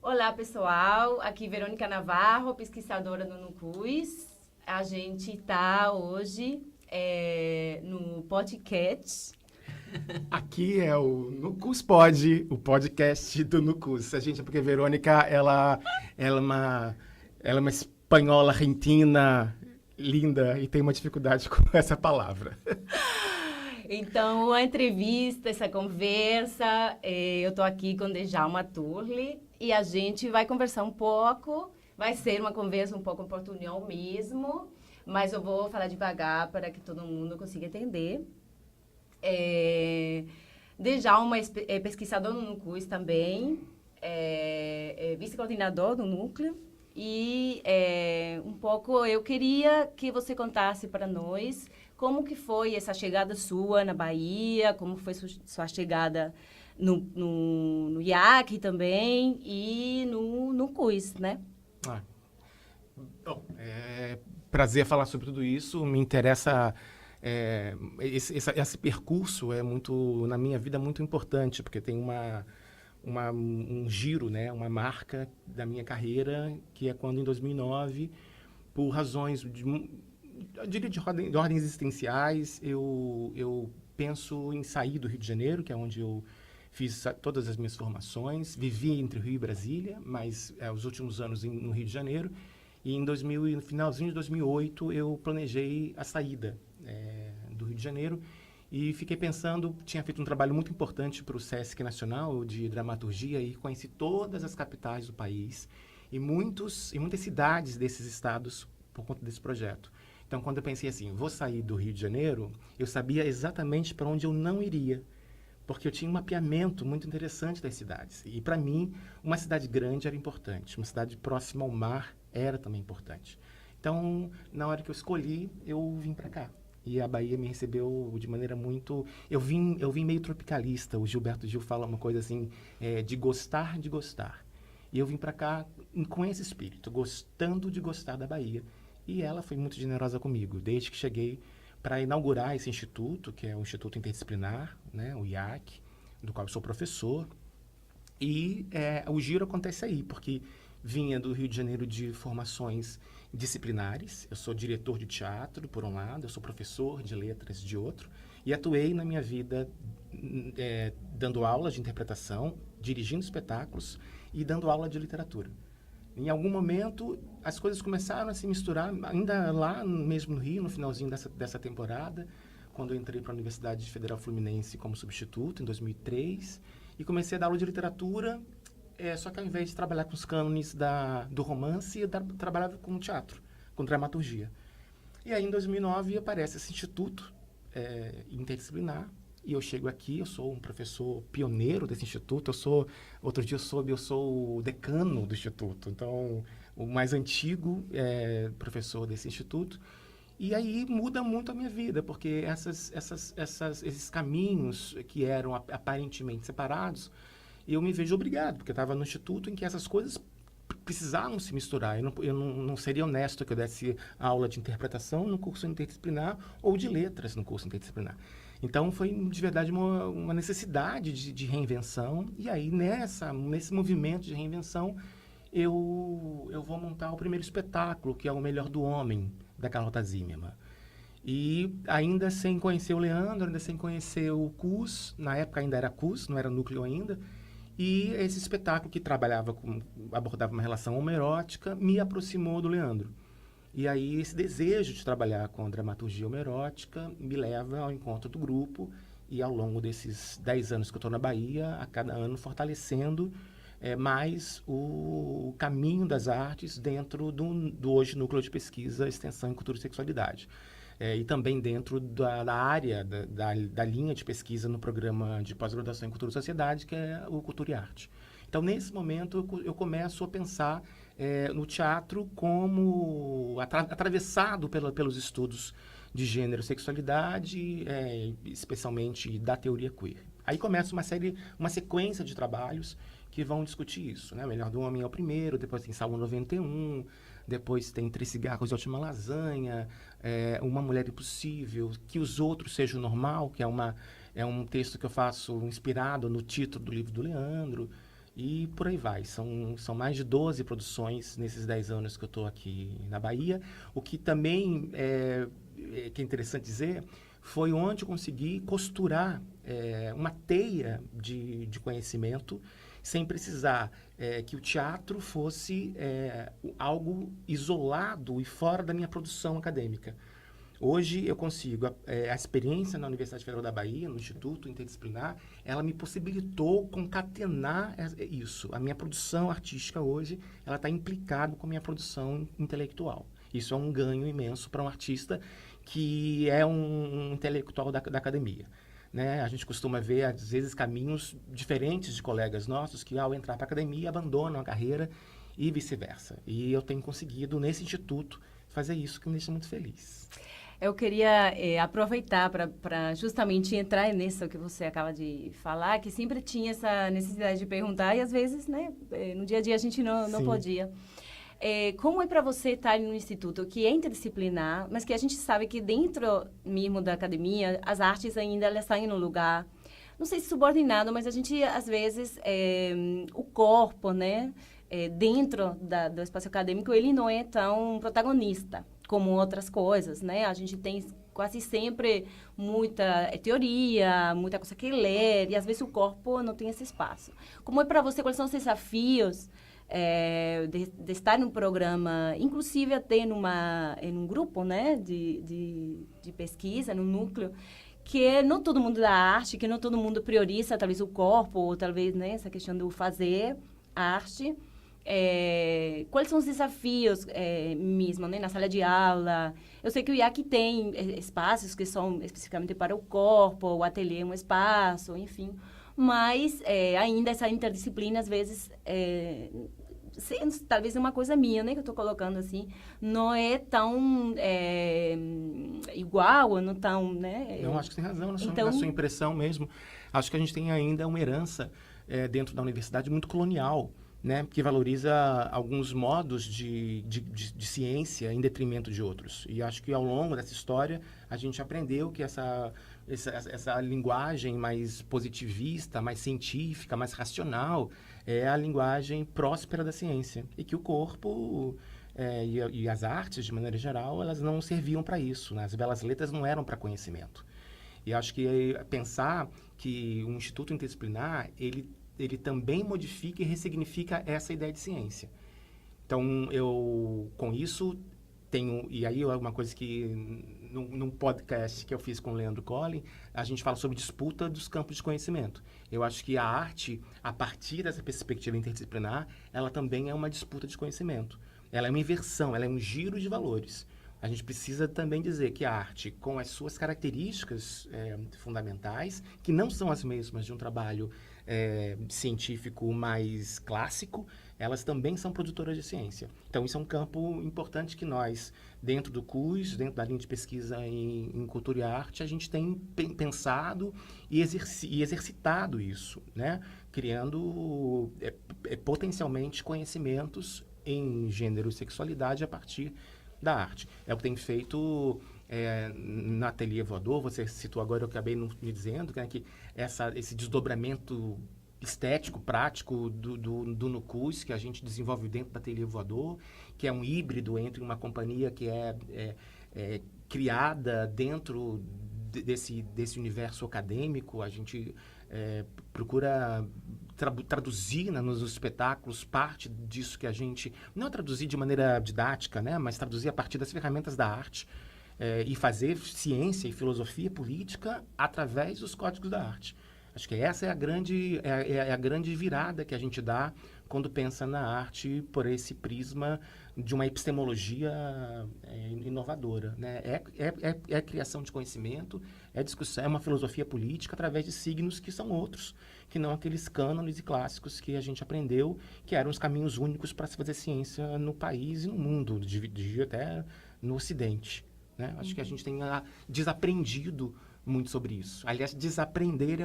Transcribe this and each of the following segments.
Olá, pessoal. Aqui Verônica Navarro, pesquisadora do Nucus. A gente está hoje no podcast. Aqui é o Nucus Pod, o podcast do Nucus. A gente, porque a Verônica, ela é uma espanhola argentina linda e tem uma dificuldade com essa palavra. Então, a entrevista, essa conversa, eu estou aqui com Djalma Turli e a gente vai conversar um pouco. Vai ser uma conversa um pouco em portunhol mesmo, mas eu vou falar devagar para que todo mundo consiga entender. Djalma é pesquisador no Nucus também, é vice-coordenador do núcleo. E um pouco eu queria que você contasse para nós como que foi essa chegada sua na Bahia, como foi sua chegada no IAC também e no CUS, né? Ah, bom, é prazer falar sobre tudo isso. Me interessa. Esse percurso é muito, na minha vida, muito importante, porque tem um giro, né, uma marca da minha carreira, que é quando, em 2009, por razões, eu diria, de ordem existenciais, eu penso em sair do Rio de Janeiro, que é onde eu fiz todas as minhas formações. Vivi entre o Rio e Brasília, mas os últimos anos no Rio de Janeiro. E no finalzinho de 2008, eu planejei a saída do Rio de Janeiro e fiquei pensando, tinha feito um trabalho muito importante para o Sesc Nacional de Dramaturgia e conheci todas as capitais do país e muitas cidades desses estados por conta desse projeto. Então, quando eu pensei assim, vou sair do Rio de Janeiro, eu sabia exatamente para onde eu não iria, porque eu tinha um mapeamento muito interessante das cidades. E, para mim, uma cidade grande era importante, uma cidade próxima ao mar era também importante. Então, na hora que eu escolhi, eu vim para cá. E a Bahia me recebeu de maneira muito... Eu vim meio tropicalista. O Gilberto Gil fala uma coisa assim, de gostar de gostar. E eu vim para cá com esse espírito, gostando de gostar da Bahia. E ela foi muito generosa comigo, desde que cheguei para inaugurar esse instituto, que é o Instituto Interdisciplinar, né, o IAC, do qual eu sou professor. E o giro acontece aí, porque vinha do Rio de Janeiro de formações disciplinares. Eu sou diretor de teatro, por um lado, eu sou professor de letras, de outro, e atuei na minha vida dando aulas de interpretação, dirigindo espetáculos e dando aula de literatura. Em algum momento, as coisas começaram a se misturar, ainda lá mesmo no Rio, no finalzinho dessa temporada, quando eu entrei para a Universidade Federal Fluminense como substituto, em 2003, e comecei a dar aula de literatura, só que ao invés de trabalhar com os cânones do romance, eu trabalhava com teatro, com dramaturgia. E aí, em 2009, aparece esse instituto interdisciplinar, e eu chego aqui, eu sou um professor pioneiro desse instituto, outro dia eu sou o decano do instituto, então, o mais antigo professor desse instituto. E aí muda muito a minha vida, porque esses caminhos que eram aparentemente separados, eu me vejo obrigado, porque eu estava no instituto em que essas coisas precisavam se misturar. Eu não seria honesto que eu desse aula de interpretação no curso interdisciplinar ou de letras no curso interdisciplinar. Então, foi, de verdade, uma necessidade de reinvenção. E aí, nesse movimento de reinvenção, eu vou montar o primeiro espetáculo, que é O Melhor do Homem, da Carlota Zimmermann. E ainda sem conhecer o Leandro, ainda sem conhecer o CUS, na época ainda era CUS, não era núcleo ainda, e esse espetáculo que abordava uma relação homoerótica me aproximou do Leandro. E aí esse desejo de trabalhar com a dramaturgia homoerótica me leva ao encontro do grupo e ao longo desses 10 anos que eu estou na Bahia, a cada ano fortalecendo mais o caminho das artes dentro do hoje Núcleo de Pesquisa, Extensão em Cultura e Sexualidade. E também dentro da área, da linha de pesquisa no programa de pós-graduação em Cultura e Sociedade, que é o Cultura e Arte. Então, nesse momento, eu começo a pensar no teatro como atravessado pelos estudos de gênero e sexualidade, especialmente da teoria queer. Aí começa uma sequência de trabalhos que vão discutir isso, né? O Melhor do Homem é o primeiro, depois tem Salmo 91, depois tem Três Cigarros e Última Lasanha, Uma Mulher Impossível, Que os Outros Sejam Normal, que é um texto que eu faço inspirado no título do livro do Leandro. E por aí vai. São mais de 12 produções nesses 10 anos que eu estou aqui na Bahia. O que também que é interessante dizer foi onde eu consegui costurar uma teia de conhecimento sem precisar que o teatro fosse algo isolado e fora da minha produção acadêmica. Hoje eu consigo, a experiência na Universidade Federal da Bahia, no Instituto Interdisciplinar, ela me possibilitou concatenar isso. A minha produção artística hoje, ela está implicada com a minha produção intelectual. Isso é um ganho imenso para um artista que é um intelectual da academia. Né? A gente costuma ver, às vezes, caminhos diferentes de colegas nossos que, ao entrar para a academia, abandonam a carreira e vice-versa. E eu tenho conseguido, nesse instituto, fazer isso, que me deixa muito feliz. Eu queria aproveitar para justamente entrar nisso que você acaba de falar, que sempre tinha essa necessidade de perguntar e, às vezes, né, no dia a dia a gente não podia. Como é para você estar em um instituto que é interdisciplinar, mas que a gente sabe que dentro mesmo da academia, as artes ainda elas saem no lugar, não sei se subordinado, mas a gente, às vezes, o corpo, né, dentro do espaço acadêmico, ele não é tão protagonista como outras coisas, né? A gente tem quase sempre muita teoria, muita coisa que ler, e às vezes o corpo não tem esse espaço. Como é para você, quais são os desafios de estar num programa, inclusive até em um grupo, né, de pesquisa, num núcleo, que não todo mundo da arte, que não todo mundo prioriza talvez o corpo, ou talvez, né, essa questão do fazer arte. Quais são os desafios mesmo, né, na sala de aula? Eu sei que o IAC tem espaços que são especificamente para o corpo, o ateliê é um espaço, enfim. Mas ainda essa interdisciplina, às vezes, talvez é uma coisa minha, né, que eu estou colocando assim, não é tão igual, não tão, né? Não, acho que tem razão na sua impressão mesmo. Acho que a gente tem ainda uma herança dentro da universidade muito colonial, né, que valoriza alguns modos de ciência em detrimento de outros. E acho que ao longo dessa história a gente aprendeu que essa linguagem mais positivista, mais científica, mais racional é a linguagem próspera da ciência. E que o corpo e as artes, de maneira geral, elas não serviam para isso, né? As belas letras não eram para conhecimento. E acho que pensar que um instituto interdisciplinar, ele também modifica e ressignifica essa ideia de ciência. Então, eu, com isso, tenho... E aí, uma coisa que, num podcast que eu fiz com o Leandro Collin, a gente fala sobre disputa dos campos de conhecimento. Eu acho que a arte, a partir dessa perspectiva interdisciplinar, ela também é uma disputa de conhecimento. Ela é uma inversão, ela é um giro de valores. A gente precisa também dizer que a arte, com as suas características fundamentais, que não são as mesmas de um trabalho científico mais clássico, elas também são produtoras de ciência. Então, isso é um campo importante que nós, dentro do CUS, dentro da linha de pesquisa em cultura e arte, a gente tem pensado e exercitado isso, né? Criando potencialmente conhecimentos em gênero e sexualidade a partir da arte. É o que tem feito na Ateliê Voador. Você citou agora, eu acabei me dizendo, né, que esse desdobramento estético, prático do NUCUS, que a gente desenvolve dentro da Ateliê Voador, que é um híbrido entre uma companhia que é criada dentro desse universo acadêmico. A gente procura traduzir nos espetáculos parte disso que a gente... Não traduzir de maneira didática, né, mas traduzir a partir das ferramentas da arte e fazer ciência e filosofia política através dos códigos da arte. Acho que essa é a grande virada que a gente dá quando pensa na arte por esse prisma de uma epistemologia inovadora, né? É criação de conhecimento, é discussão, é uma filosofia política através de signos que são outros, que não aqueles cânones e clássicos que a gente aprendeu, que eram os caminhos únicos para se fazer ciência no país e no mundo, até no Ocidente, né? Acho que a gente tem desaprendido muito sobre isso. Aliás, desaprender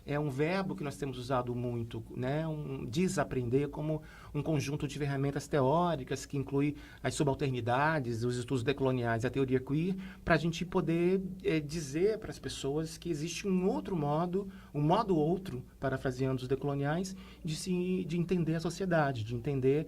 é um verbo que nós temos usado muito, né? Desaprender como um conjunto de ferramentas teóricas que inclui as subalternidades, os estudos decoloniais, a teoria queer, para a gente poder dizer para as pessoas que existe um modo outro, parafraseando os decoloniais, de entender a sociedade, de entender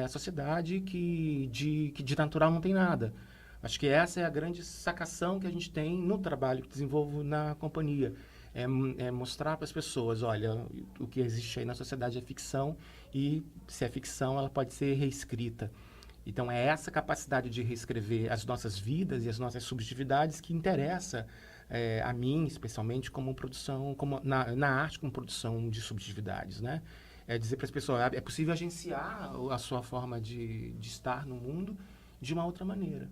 a sociedade que de natural não tem nada. Acho que essa é a grande sacação que a gente tem no trabalho que desenvolvo na companhia. É mostrar para as pessoas, olha, o que existe aí na sociedade é ficção e, se é ficção, ela pode ser reescrita. Então, é essa capacidade de reescrever as nossas vidas e as nossas subjetividades que interessa a mim, especialmente, como produção, na arte, como produção de subjetividades, né? É dizer para as pessoas, é possível agenciar a sua forma de estar no mundo de uma outra maneira.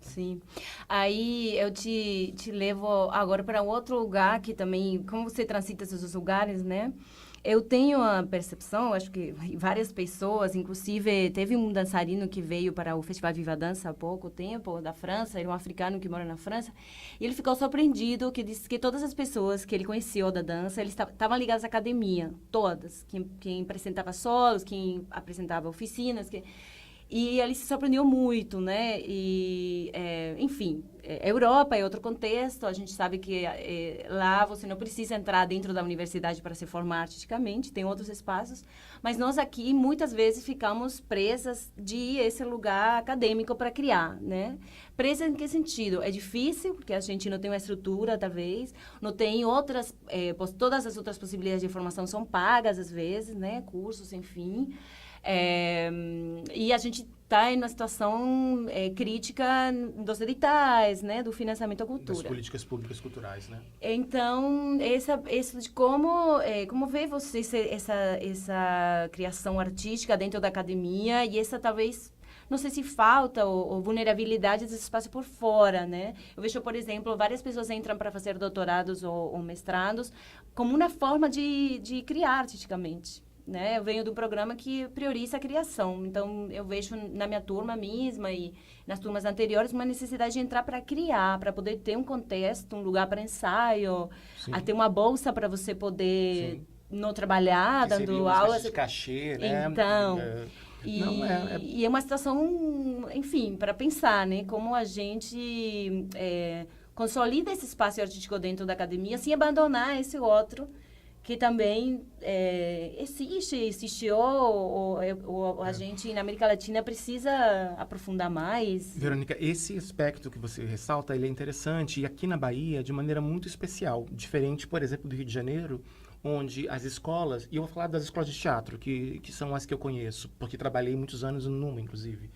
Sim. Aí eu te levo agora para um outro lugar que também, como você transita esses lugares, né? Eu tenho a percepção, acho que várias pessoas, inclusive teve um dançarino que veio para o Festival Viva Dança há pouco tempo, da França, ele é um africano que mora na França, e ele ficou surpreendido, que disse que todas as pessoas que ele conheceu da dança, eles estavam ligadas à academia, todas, quem apresentava solos, quem apresentava oficinas, e ele se surpreendeu muito, né? E, enfim, Europa é outro contexto. A gente sabe que lá você não precisa entrar dentro da universidade para se formar artisticamente, tem outros espaços. Mas nós aqui, muitas vezes, ficamos presas de esse lugar acadêmico para criar, né? Presa em que sentido? É difícil, porque a gente não tem uma estrutura, talvez, não tem outras... todas as outras possibilidades de formação são pagas, às vezes, né? Cursos, enfim... e a gente está em uma situação crítica dos editais, né, do financiamento à cultura. Das políticas públicas culturais, né? Então, isso de como vê você essa criação artística dentro da academia e essa talvez, não sei se falta ou vulnerabilidade desse espaço por fora, né? Eu vejo, por exemplo, várias pessoas entram para fazer doutorados ou mestrados como uma forma de criar artisticamente. Né? Eu venho de um programa que prioriza a criação. Então, eu vejo na minha turma mesma e nas turmas anteriores uma necessidade de entrar para criar, para poder ter um contexto, um lugar para ensaio, até uma bolsa para você poder não trabalhar, que dando aulas. De cachê, né? Então, e é uma situação, enfim, para pensar, né? Como a gente consolida esse espaço artístico dentro da academia sem abandonar esse outro que também existe ou a gente na América Latina precisa aprofundar mais. Verônica, esse aspecto que você ressalta, ele é interessante, e aqui na Bahia, de maneira muito especial, diferente, por exemplo, do Rio de Janeiro, onde as escolas, e eu vou falar das escolas de teatro, que são as que eu conheço, porque trabalhei muitos anos numa, inclusive.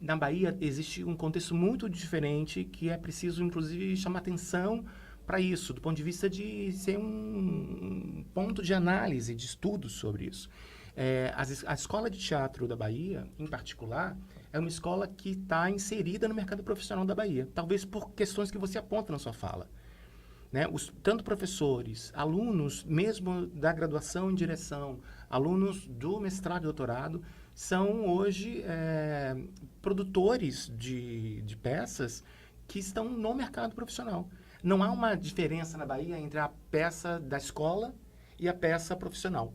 Na Bahia, existe um contexto muito diferente que é preciso, inclusive, chamar atenção para isso, do ponto de vista de ser um ponto de análise, de estudo sobre isso. A Escola de Teatro da Bahia, em particular, é uma escola que está inserida no mercado profissional da Bahia, talvez por questões que você aponta na sua fala. Né? Tanto professores, alunos, mesmo da graduação em direção, alunos do mestrado e doutorado, são hoje produtores de peças que estão no mercado profissional. Não há uma diferença na Bahia entre a peça da escola e a peça profissional.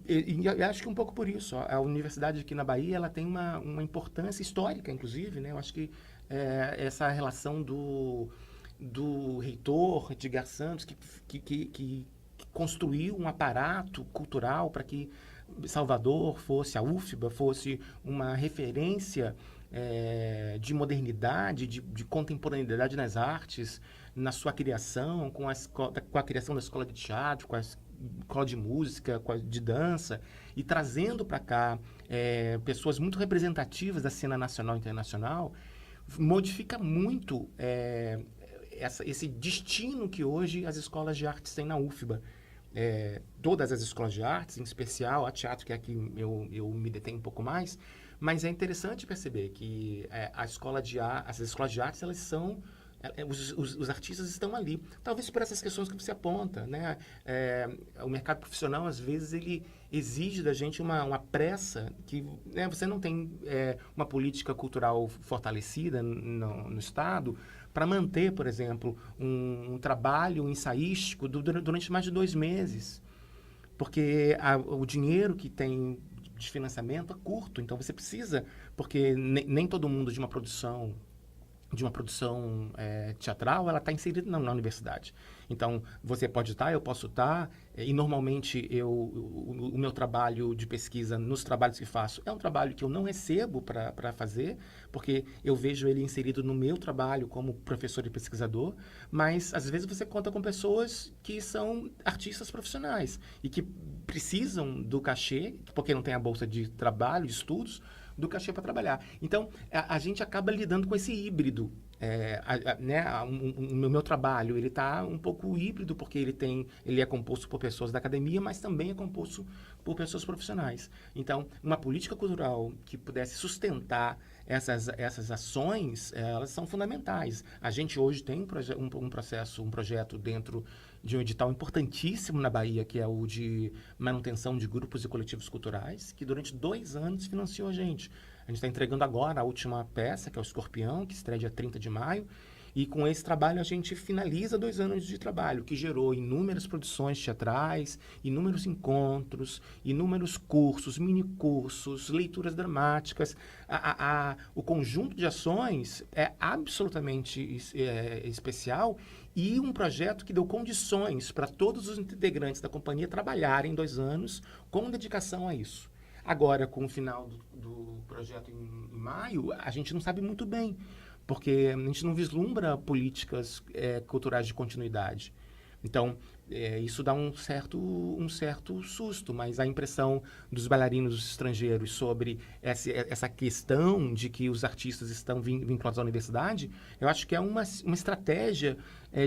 E acho que um pouco por isso. A universidade aqui na Bahia ela tem uma importância histórica, inclusive. Né? Eu acho que essa relação do reitor, Edgar Santos, que construiu um aparato cultural para que Salvador fosse, a UFBA fosse uma referência de modernidade, de contemporaneidade nas artes, na sua criação, com a criação da escola de teatro, com a escola de música, de dança, e trazendo para cá pessoas muito representativas da cena nacional e internacional, modifica muito esse destino que hoje as escolas de artes têm na UFBA. Todas as escolas de artes, em especial a teatro, que é aqui eu me detenho um pouco mais, mas é interessante perceber que as escolas de artes, elas são... Os artistas estão ali. Talvez por essas questões que você aponta, né? O mercado profissional, às vezes, ele exige da gente uma pressa que você não tem uma política cultural fortalecida no Estado para manter, por exemplo, um trabalho ensaístico durante mais de 2 meses. Porque o dinheiro que tem de financiamento é curto, então você precisa, porque nem todo mundo de uma produção teatral, ela está inserida na universidade. Então, você pode estar, eu posso estar, e normalmente o meu trabalho de pesquisa, nos trabalhos que faço, é um trabalho que eu não recebo para fazer, porque eu vejo ele inserido no meu trabalho como professor e pesquisador, mas às vezes você conta com pessoas que são artistas profissionais e que precisam do cachê, porque não tem a bolsa de trabalho, de estudos, do cachê para trabalhar. Então, a gente acaba lidando com esse híbrido. O meu trabalho, ele está um pouco híbrido, porque ele é composto por pessoas da academia, mas também é composto por pessoas profissionais. Então, uma política cultural que pudesse sustentar essas ações, elas são fundamentais. A gente hoje tem um projeto dentro de um edital importantíssimo na Bahia, que é o de manutenção de grupos e coletivos culturais, que durante 2 anos financiou a gente. A gente está entregando agora a última peça, que é o Escorpião, que estreia dia 30 de maio, e com esse trabalho a gente finaliza 2 anos de trabalho, que gerou inúmeras produções teatrais, inúmeros encontros, inúmeros cursos, minicursos, leituras dramáticas. O conjunto de ações é absolutamente especial, e um projeto que deu condições para todos os integrantes da companhia trabalharem 2 anos com dedicação a isso. Agora, com o final do projeto em maio, a gente não sabe muito bem, porque a gente não vislumbra políticas culturais de continuidade. Então, isso dá um certo susto, mas a impressão dos bailarinos estrangeiros sobre essa questão de que os artistas estão vinculados à universidade, eu acho que é uma estratégia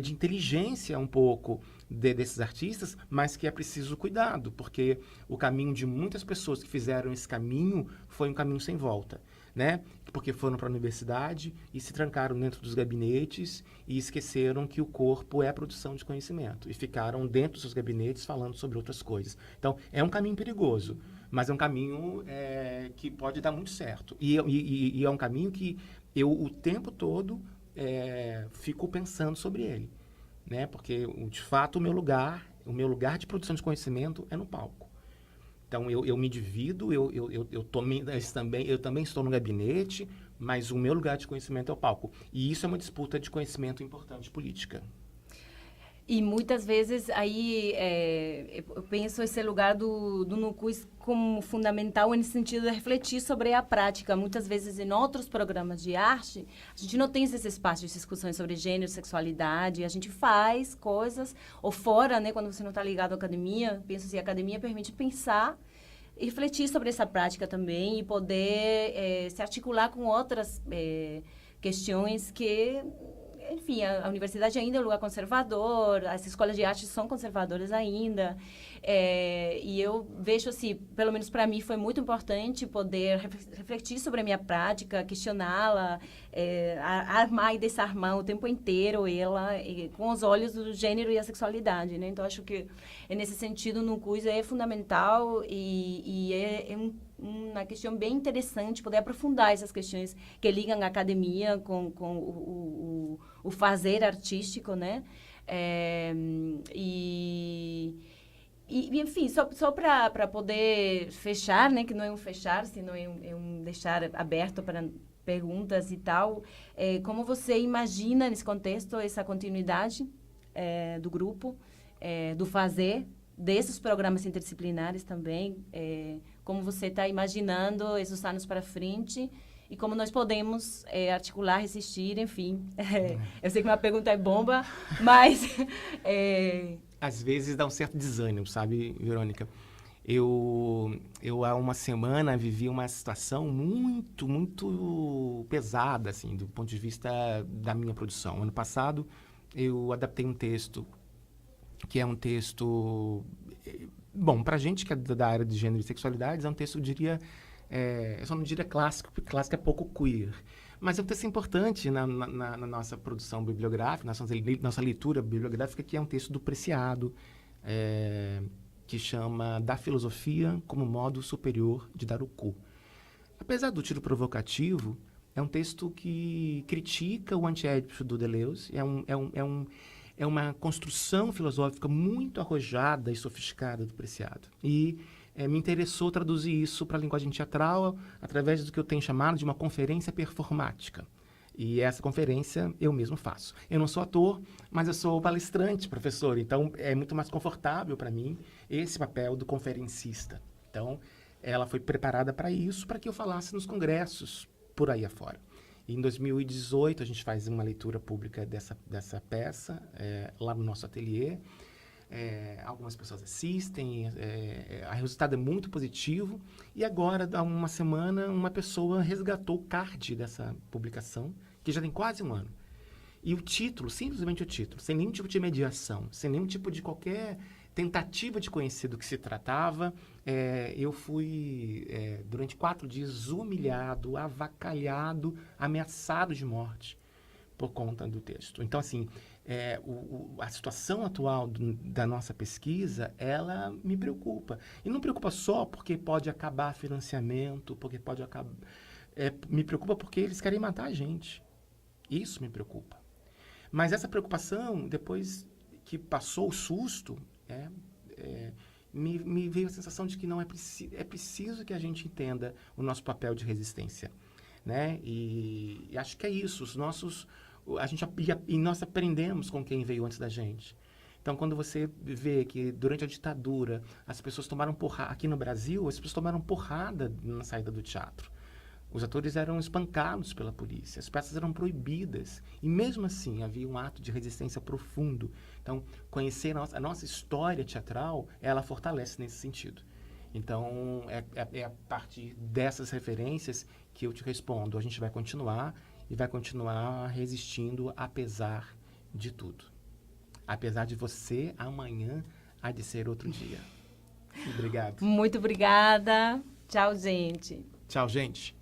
de inteligência um pouco desses artistas, mas que é preciso cuidado, porque o caminho de muitas pessoas que fizeram esse caminho foi um caminho sem volta, né? Porque foram para a universidade e se trancaram dentro dos gabinetes e esqueceram que o corpo é a produção de conhecimento e ficaram dentro dos seus gabinetes falando sobre outras coisas. Então, é um caminho perigoso, mas é um caminho que pode dar muito certo. E é um caminho que eu, o tempo todo, fico pensando sobre ele, né? Porque, de fato, o meu lugar de produção de conhecimento é no palco. Então, eu me divido, eu também estou no gabinete, mas o meu lugar de conhecimento é o palco. E isso é uma disputa de conhecimento importante política. E muitas vezes aí eu penso esse lugar do NUCUIS como fundamental no sentido de refletir sobre a prática. Muitas vezes em outros programas de arte, a gente não tem esse espaço de discussões sobre gênero, sexualidade, a gente faz coisas, ou fora, né, quando você não está ligado à academia, penso assim, a academia permite pensar e refletir sobre essa prática também e poder se articular com outras questões que... Enfim, a universidade ainda é um lugar conservador, as escolas de arte são conservadoras ainda. E eu vejo, assim, pelo menos para mim, foi muito importante poder refletir sobre a minha prática, questioná-la, armar e desarmar o tempo inteiro ela, com os olhos do gênero e a sexualidade, né? Então, acho que, nesse sentido, no curso é fundamental e uma questão bem interessante poder aprofundar essas questões que ligam a academia com o fazer artístico, né? Enfim, só para poder fechar, né? Que não é um fechar, senão é um deixar aberto para perguntas e tal. Como você imagina, nesse contexto, essa continuidade do grupo, do fazer, desses programas interdisciplinares também? Como você está imaginando esses anos para frente e como nós podemos articular, resistir, enfim. Eu sei que uma pergunta é bomba, mas... Às vezes dá um certo desânimo, sabe, Verônica? Eu há uma semana vivi uma situação muito, muito pesada, assim, do ponto de vista da minha produção. Ano passado, eu adaptei um texto, que é um texto... Bom, pra gente que é da área de gênero e sexualidades, é um texto, eu diria... eu só não diria clássico, porque clássico é pouco queer. Mas é um texto importante na nossa produção bibliográfica, nossa leitura bibliográfica, que é um texto do Preciado, que chama Da Filosofia como Modo Superior de Dar o Cu. Apesar do título provocativo, É um texto que critica o antiédipo do Deleuze. É uma construção filosófica muito arrojada e sofisticada do Preciado. E me interessou traduzir isso para a linguagem teatral através do que eu tenho chamado de uma conferência performática. E essa conferência eu mesmo faço. Eu não sou ator, mas eu sou palestrante, professor. Então, é muito mais confortável para mim esse papel do conferencista. Então, ela foi preparada para isso, para que eu falasse nos congressos por aí afora. E em 2018, a gente faz uma leitura pública dessa peça lá no nosso ateliê. Algumas pessoas assistem, o resultado é muito positivo. E agora, há uma semana, uma pessoa resgatou o card dessa publicação, que já tem quase um ano. E o título, simplesmente o título, sem nenhum tipo de mediação, sem nenhum tipo de qualquer tentativa de conhecer do que se tratava, eu fui, durante 4 dias, humilhado, avacalhado, ameaçado de morte por conta do texto. Então, assim, a situação atual da nossa pesquisa, ela me preocupa. E não preocupa só porque pode acabar financiamento, porque pode acabar... me preocupa porque eles querem matar a gente. Isso me preocupa. Mas essa preocupação, depois que passou o susto, me veio a sensação de que não é preciso que a gente entenda o nosso papel de resistência, né? E acho que é isso. Nós aprendemos com quem veio antes da gente. Então, quando você vê que durante a ditadura as pessoas tomaram porrada, aqui no Brasil, as pessoas tomaram porrada na saída do teatro. Os atores eram espancados pela polícia, as peças eram proibidas. E mesmo assim, havia um ato de resistência profundo. Então, conhecer a nossa história teatral, ela fortalece nesse sentido. Então, é a partir dessas referências que eu te respondo. A gente vai continuar e vai continuar resistindo apesar de tudo. Apesar de você, amanhã há de ser outro dia. Obrigado. Muito obrigada. Tchau, gente. Tchau, gente.